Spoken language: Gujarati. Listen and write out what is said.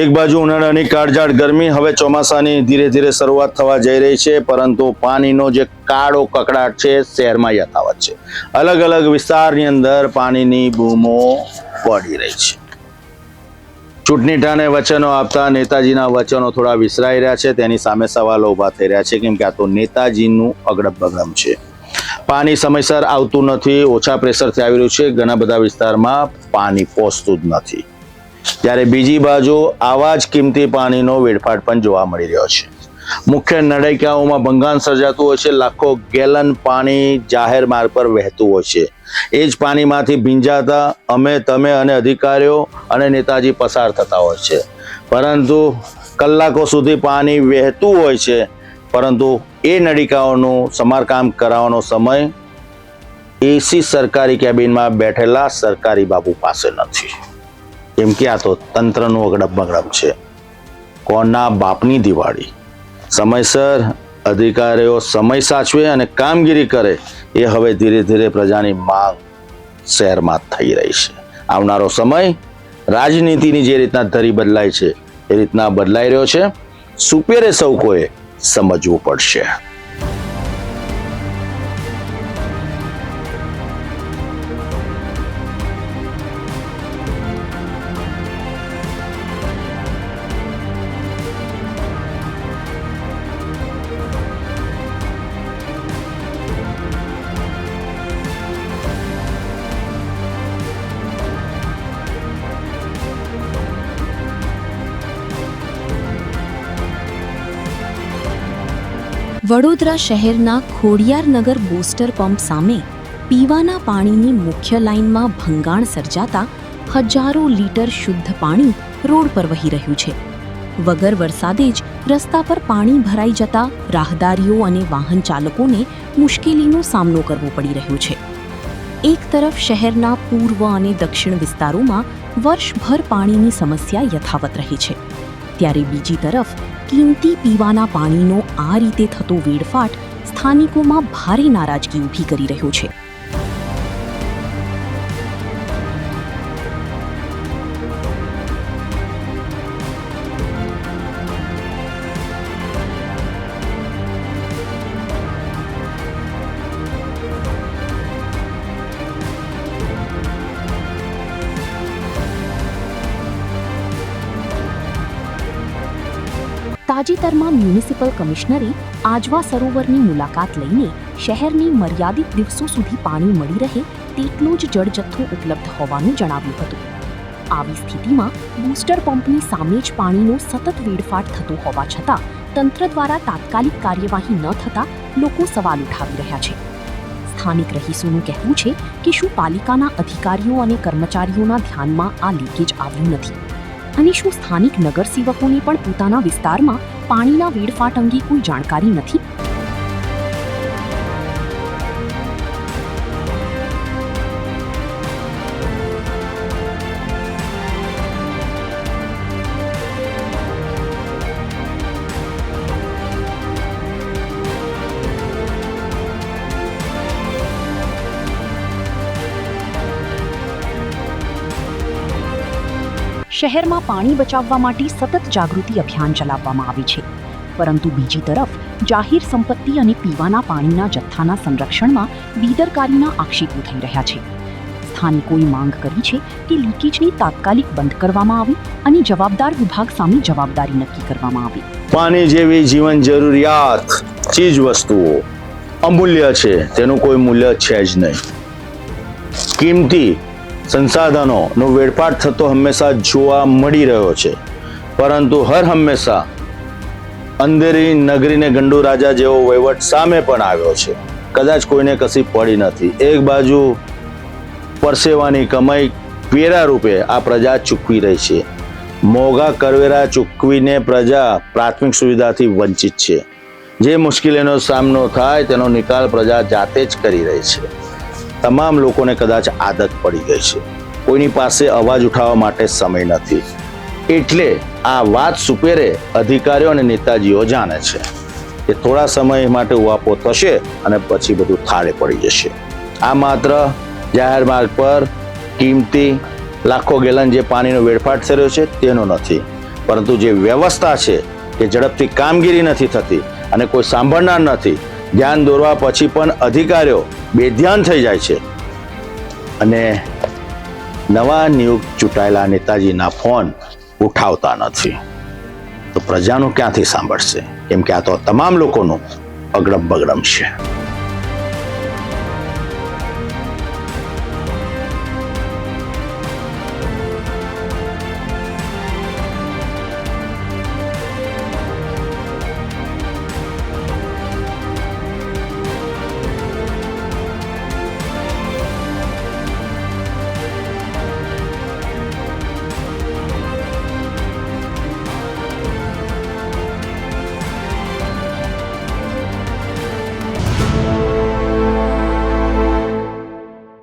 એક બાજુ ઉનાળાની કાળઝાળ ગરમી, હવે ચોમાસાની ધીરે ધીરે શરૂઆત થવા જઈ રહી છે, પરંતુ પાણીનો જે કાળો કકડાટ છે શહેરમાં યથાવત છે। અલગ અલગ વિસ્તારની અંદર પાણીની બૂમો પડી રહી છે। ચૂંટણી ટાણે વચનો આપતા નેતાજીના વચનો થોડા વિસરાઈ રહ્યા છે, તેની સામે સવાલો ઊભા થઈ રહ્યા છે, કેમ કે આ તો નેતાજીનું અગડમ બગડમ છે। પાણી સમયસર આવતું નથી, ઓછા પ્રેશરથી આવી રહ્યું છે, ઘણા બધા વિસ્તારમાં પાણી પહોંચતું જ નથી। ત્યારે બીજી બાજુ આવા જ કિંમતી પાણીનો વેડફાટ પણ જોવા મળી રહ્યો છે। મુખ્ય નળિકાઓમાં ભંગાણ સર્જાતું હોય છે, લાખો ગેલન પાણી જાહેર માર્ગ પર વહેતું હોય છે। એ જ પાણીમાંથી ભીંજાતા અમે, તમે અને અધિકારીઓ અને નેતાજી પસાર થતા હોય છે, પરંતુ કલાકો સુધી પાણી વહેતું હોય છે, પરંતુ એ નળિકાઓનું સમારકામ કરાવવાનો સમય એસી સરકારી કેબિનમાં બેઠેલા સરકારી બાબુ પાસે નથી। કેમ કે આ તો તંત્રનું અગડમ બગડમ છે। કોના બાપની દિવાળી? સમયસર અધિકારીઓ સમય સાચવે અને કામગીરી કરે, એ હવે ધીરે ધીરે પ્રજાની માંગ શહેરમાં થઈ રહી છે। આવનારો સમય રાજનીતિની જે રીતના ધરી બદલાય છે એ રીતના બદલાઈ રહ્યો છે। સુપેરે સૌ કોઈએ સમજવું પડશે। વડોદરા શહેરના ખોડિયારનગર બૂસ્ટર પંપ સામે પીવાના પાણીની મુખ્ય લાઇનમાં ભંગાણ સર્જાતા હજારો લીટર શુદ્ધ પાણી રોડ પર વહી રહ્યું છે। વગર વરસાદે જ રસ્તા પર પાણી ભરાઈ જતા રાહદારીઓ અને વાહન ચાલકોને મુશ્કેલીનો સામનો કરવો પડી રહ્યો છે। એક તરફ શહેરના પૂર્વ અને દક્ષિણ વિસ્તારોમાં વર્ષભર પાણીની સમસ્યા યથાવત રહે છે, ત્યારે બીજી તરફ કિંમતી પીવાના પાણીનો આ રીતે થતો વેડફાટ સ્થાનિકોમાં ભારે નારાજગી ઊભી કરી રહ્યો છે। તાજેતરમાં મ્યુનિસિપલ કમિશનરે આજવા સરોવરની મુલાકાત લઈને શહેરને મર્યાદિત દિવસો સુધી પાણી મળી રહે તેટલો જ જળજથ્થો ઉપલબ્ધ હોવાનું જણાવ્યું હતું। આવી સ્થિતિમાં બૂસ્ટર પંપની સામે જ પાણીનો સતત વેડફાટ થતો હોવા છતાં તંત્ર દ્વારા તાત્કાલિક કાર્યવાહી ન થતાં લોકો સવાલ ઉઠાવી રહ્યા છે। સ્થાનિક રહીશોનું કહેવું છે કે શું પાલિકાના અધિકારીઓ અને કર્મચારીઓના ધ્યાનમાં આ લીકેજ આવ્યું નથી, અને શું સ્થાનિક નગરસેવકોને પણ પોતાના વિસ્તારમાં પાણીના વેડફાટ અંગે કોઈ જાણકારી નથી? શહેરમાં પાણી બચાવવા માટે સતત જાગૃતિ અભિયાન ચલાવવામાં આવે છે, પરંતુ બીજી તરફ જાહેર સંપત્તિ અને પીવાના પાણીના જથ્થાના સંરક્ષણમાં બેદરકારીના આક્ષેપો થઈ રહ્યા છે। સ્થાનિકોએ માંગ કરી છે કે લીકેજને તાત્કાલિક બંધ કરવામાં આવે અને જવાબદાર વિભાગ સામે જવાબદારી નક્કી કરવામાં આવે। પાણી જેવી જીવન જરૂરિયાત ચીજ વસ્તુઓ અમૂલ્ય છે, તેનું કોઈ મૂલ્ય છે જ નહીં। કિંમતી સંસાધનોનો વેડફાટ થતો હંમેશા જોવા મળી રહ્યો છે, પરંતુ હર હંમેશા અંધેરી નગરીને ગંડુ રાજા જેવો વહીવટ સામે પણ આવ્યો છે। કદાચ કોઈને કશી પડી નથી। એક બાજુ પરસેવાની કમાઈ વેરા રૂપે આ પ્રજા ચૂકવી રહી છે, મોંઘા કરવેરા ચૂકવીને પ્રજા પ્રાથમિક સુવિધાથી વંચિત છે। જે મુશ્કેલીનો સામનો થાય તેનો નિકાલ પ્રજા જાતે જ કરી રહી છે। તમામ લોકોને કદાચ આદત પડી ગઈ છે, કોઈની પાસે અવાજ ઉઠાવવા માટે સમય નથી, એટલે આ વાત સુપેરે અધિકારીઓ અને નેતાજીઓ જાણે છે કે થોડા સમય માટે ઉહાપો થશે અને પછી બધું થાળે પડી જશે। આ માત્ર જાહેર માર્ગ પર કિંમતી લાખો ગેલન જે પાણીનો વેડફાટ થઈ રહ્યો છે તેનો નથી, પરંતુ જે વ્યવસ્થા છે કે ઝડપથી કામગીરી નથી થતી અને કોઈ સાંભળનાર નથી. ધ્યાન દોરવા પછી પણ અધિકારીઓ બેધ્યાન થઈ જાય છે અને નવા નિયુક્ત ચૂંટાયેલા નેતાજીના ફોન ઉઠાવતા નથી. તો પ્રજાનું ક્યાંથી સાંભળશે? કેમ કે આ તો તમામ લોકોનું અગડમ બગડમ છે.